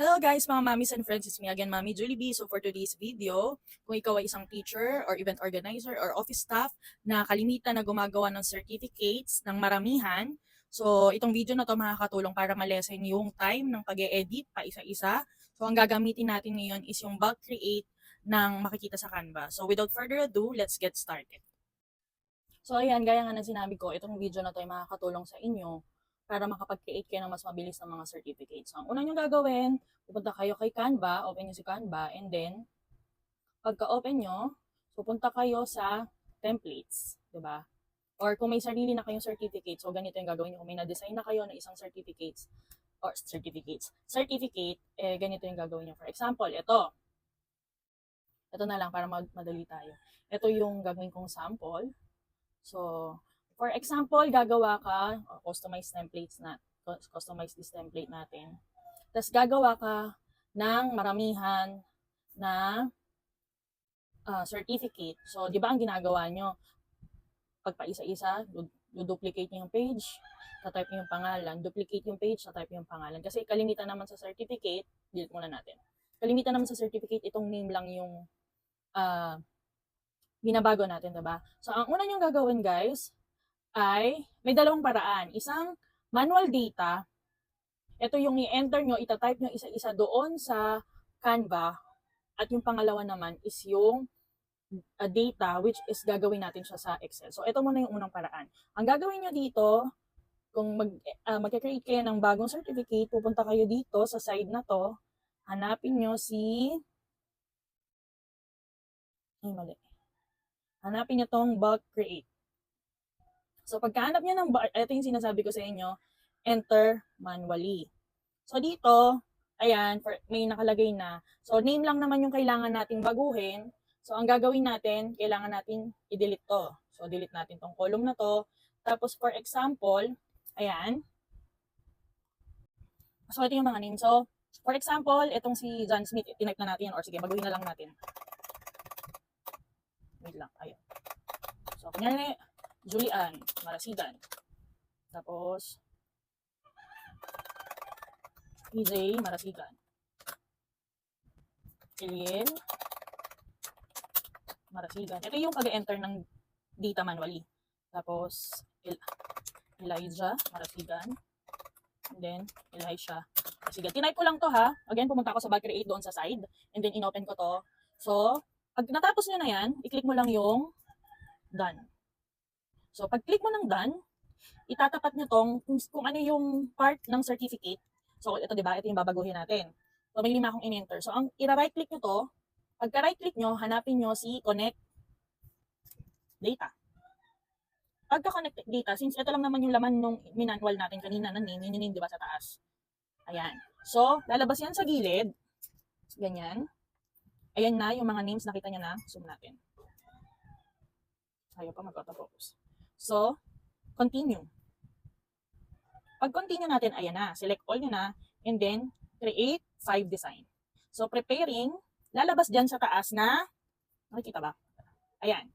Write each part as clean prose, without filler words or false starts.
Hello guys, mga mommies and friends, it's me again, Mommy Julie B. So for today's video, kung ikaw ay isang teacher or event organizer or office staff na kalimitan na gumagawa ng certificates ng maramihan, so itong video na to makakatulong para malesen yung time ng pag-e-edit pa isa-isa. So ang gagamitin natin ngayon is yung bulk create ng makikita sa Canva. So without further ado, let's get started. So ayan, gaya nga ng sinabi ko, itong video na to ay makakatulong sa inyo para makapag-create kayo ng mas mabilis ng mga certificates. So, ang una nyo gagawin, pupunta kayo kay Canva, open nyo si Canva, and then, pagka-open nyo, pupunta kayo sa templates, di ba? Or kung may sarili na kayong certificate, so ganito yung gagawin nyo. Kung may na-design na kayo na isang certificate, ganito yung gagawin nyo. For example, ito na lang para madali tayo. Ito yung gagawin kong sample. So, for example, gagawa ka, customize this template natin. Tapos gagawa ka ng maramihan na certificate. So, di ba ang ginagawa nyo? Pag paisa-isa, duplicate nyo yung page, tatype nyo yung pangalan, duplicate yung page, tatype nyo yung pangalan. Kasi kalimitan naman sa certificate, delete muna natin. Kalimitan naman sa certificate, itong name lang yung binabago natin, diba? So, ang una nyong gagawin, guys, ay may dalawang paraan. Isang manual data, ito yung i-enter nyo, itatype nyo isa-isa doon sa Canva, at yung pangalawa naman is yung data, which is gagawin natin siya sa Excel. So, ito muna yung unang paraan. Ang gagawin nyo dito, kung mag-create kayo ng bagong certificate, pupunta kayo dito sa side na to, hanapin nyo hanapin nyo tong bulk create. So, pagkahanap nyo ng ito yung sinasabi ko sa inyo, enter manually. So, dito, ayan, may nakalagay na. So, name lang naman yung kailangan nating baguhin. So, ang gagawin natin, kailangan natin i-delete to. So, delete natin tong column na to. Tapos, for example, ayan. So, ito yung mga name. So, for example, itong si John Smith, tinype na natin. Or sige, baguhin na lang natin. Wait lang, ayan. So, kunyari, Julian Marasigan. Tapos, PJ Marasigan. Eliel Marasigan. Ito yung pag-enter ng data manually. Tapos, Elijah Marasigan. And then, Elisha Marasigan. Tinype ko lang to ha. Again, pumunta ako sa bulk create doon sa side. And then, inopen ko to. So, pag natapos nyo na yan, i-click mo lang yung done. So, pag click mo ng done, itatapat nyo tong kung ano yung part ng certificate. So, ito diba? Ito yung babaguhin natin. So, may 5 akong in-enter. So, ang i-right click nyo to, pagka right click nyo, hanapin nyo si connect data. Pagka connect data, since ito lang naman yung laman nung manual natin kanina na name, yun yung name diba sa taas. Ayan. So, lalabas yan sa gilid. Ganyan. Ayan na yung mga names, nakita nyo na. Zoom natin. Ayaw pa mag-auto-focus. So, continue. Pag continue natin, ayan na. Select all nyo na. And then, create 5 design. So, preparing, lalabas dyan sa taas na, nakikita ba? Ayan.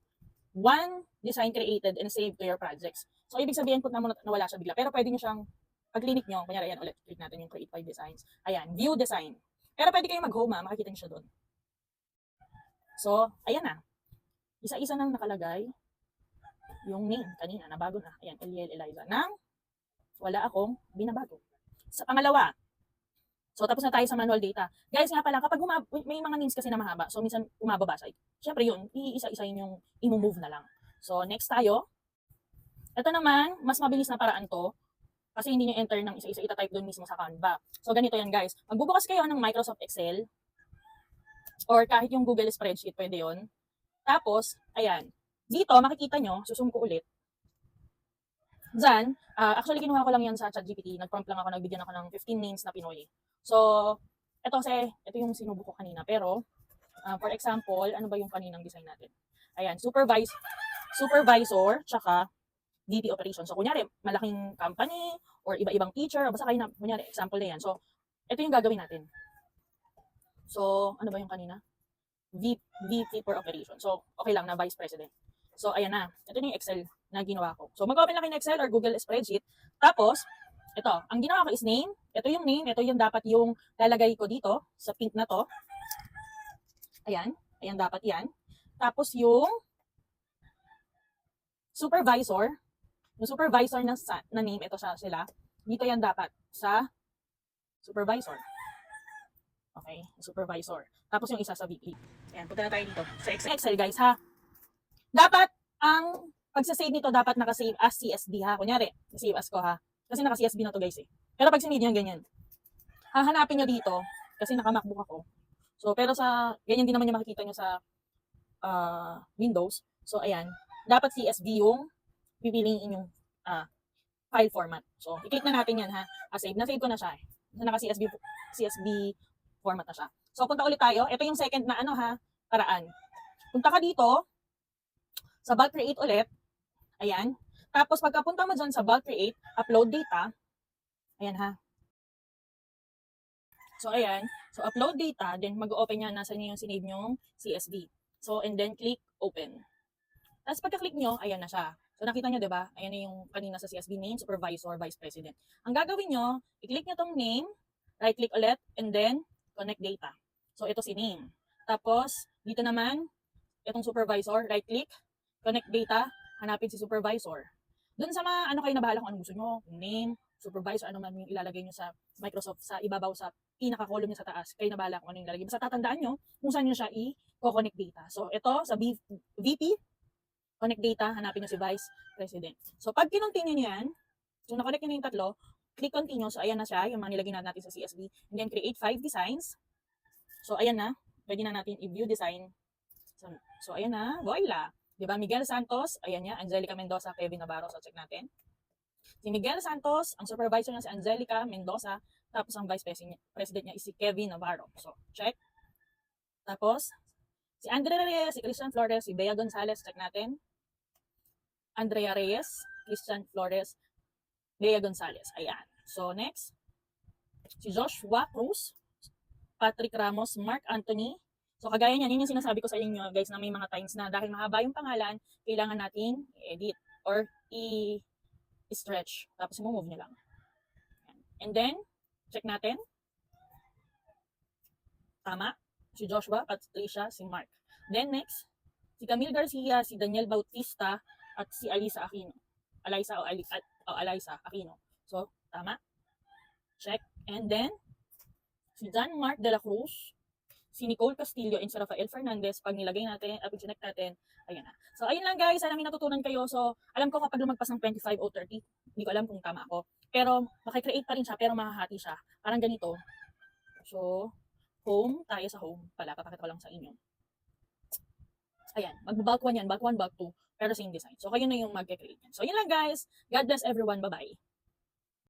1 design created and saved to your projects. So, ibig sabihin po na muna nawala siya bigla. Pero pwede nyo siyang, pag click nyo, kunyari, ayan, ulit, click natin yung create 5 designs. Ayan, view design. Pero pwede kayong mag-home makikita nyo siya doon. So, ayan na. Isa-isa nang nakalagay yung name kanina, nabago na. Ayan, Eliel Eliza. Nang wala akong binabago. Sa pangalawa, so tapos na tayo sa manual data. Guys, nga pala, kapag may mga names kasi na mahaba, so minsan umababa siya. Siyempre yun, iisa-isahin yung i-move na lang. So next tayo. Ito naman, mas mabilis na paraan to. Kasi hindi nyo enter ng isa-isa, itatype doon mismo sa Canva. So ganito yan guys. Magbubukas kayo ng Microsoft Excel or kahit yung Google Spreadsheet, pwede yun. Tapos, ayan. Dito, makikita nyo, susum ko ulit. Diyan, actually kinuha ko lang yan sa ChatGPT. Nag-prompt lang ako, nagbigyan ako ng 15 names na Pinoy. So, ito yung sinubo ko kanina. Pero, for example, ano ba yung kaninang design natin? Ayan, supervisor, tsaka VP operations. So, kunyari, malaking company, or iba-ibang teacher, o basta kayo na, kunyari, example na yan. So, ito yung gagawin natin. So, ano ba yung kanina? VP for operations. So, okay lang na Vice President. So, ayan na. Ito yung Excel na ginawa ko. So, mag-open lang kayo ng Excel or Google Spreadsheet. Tapos, ito, ang ginawa ko is name. Ito yung name. Ito yung dapat yung lalagay ko dito sa pink na to. Ayan. Ayan dapat yan. Tapos yung supervisor. Yung supervisor na name, ito sila. Dito yan dapat sa supervisor. Okay, supervisor. Tapos yung isa sa VP. Ayan, punta na tayo dito. Sa Excel guys ha. Dapat ang pagsa-save nito dapat naka-save as CSV ha. Kunyari, save as ko ha. Kasi naka-CSV na to guys eh. Pero pag sinid nyo, ganyan. Hahanapin nyo dito, kasi naka-MacBook ako. So, pero sa, ganyan din naman yung makikita nyo sa Windows. So, ayan. Dapat CSV yung pipiliin inyong file format. So, i-click na natin yan ha. Save. Na-save ko na siya eh. Naka-CSV format na siya. So, punta ulit tayo. Ito yung second na paraan. Punta ka dito, sa bulk create ulit. Ayan. Tapos, pagkapunta mo dyan sa bulk create, upload data. Ayan ha. So, ayan. So, upload data. Then, mag-open yan. Nasa niyo yung sinave nyong CSV. So, and then, click open. Tapos, pagka-click nyo, ayan na siya. So, nakita nyo, diba? Ayan na yung kanina sa CSV name, supervisor, vice president. Ang gagawin nyo, i-click nyo tong name, right-click ulit, and then, connect data. So, ito si name. Tapos, dito naman, itong supervisor, right-click, connect data, hanapin si supervisor. Doon sa mga, kayo na bahala kung anong gusto nyo, name, supervisor, ano man yung ilalagay nyo sa Microsoft, sa ibabaw, sa pinaka-column nyo sa taas, kayo na bahala kung ano yung ilalagay. Basta tatandaan nyo kung saan nyo siya i-connect data. So, ito, sa VP, connect data, hanapin nyo si Vice President. So, pag kinontinue nyo yan, kung na-connect nyo na yung tatlo, click continue. So, ayan na siya, yung mga nilagay natin sa CSV. And then, create 5 designs. So, ayan na. Pwede na natin i-view design. So, ayan na. Voila. Diba? Miguel Santos, ayan niya. Angelica Mendoza, Kevin Navarro. So, check natin. Si Miguel Santos, ang supervisor niya si Angelica Mendoza. Tapos, ang vice president niya is si Kevin Navarro. So, check. Tapos, si Andrea Reyes, si Christian Flores, si Bea Gonzalez, check natin. Andrea Reyes, Christian Flores, Bea Gonzalez. Ayan. So, next. Si Joshua Cruz, Patrick Ramos, Mark Anthony. So, kagaya niyan, yun yung sinasabi ko sa inyo, guys, na may mga times na dahil mahaba yung pangalan, kailangan natin i-edit or i-stretch. Tapos, move nyo lang. And then, check natin. Tama. Si Joshua, Patricia, si Mark. Then, next, si Camille Garcia, si Daniel Bautista, at si Alisa Aquino. Alisa Aquino. So, tama. Check. And then, si John Mark de la Cruz, si Nicole Castillo, and si Rafael Fernandez, pag nilagay natin, pag connect natin, ayan na. So, ayun lang guys, sana may natutunan kayo. So, alam ko kapag lumagpas ng 25 o 30, hindi ko alam kung tama ako. Pero, makikreate pa rin siya, pero mahahati siya. Parang ganito. So, home, tayo sa home. Papakita ko lang sa inyo. Ayan, mag-bulk 1 yan, bulk 1, bulk 2, pero same design. So, kayo na yung mag-create yan. So, yun lang guys. God bless everyone. Bye-bye.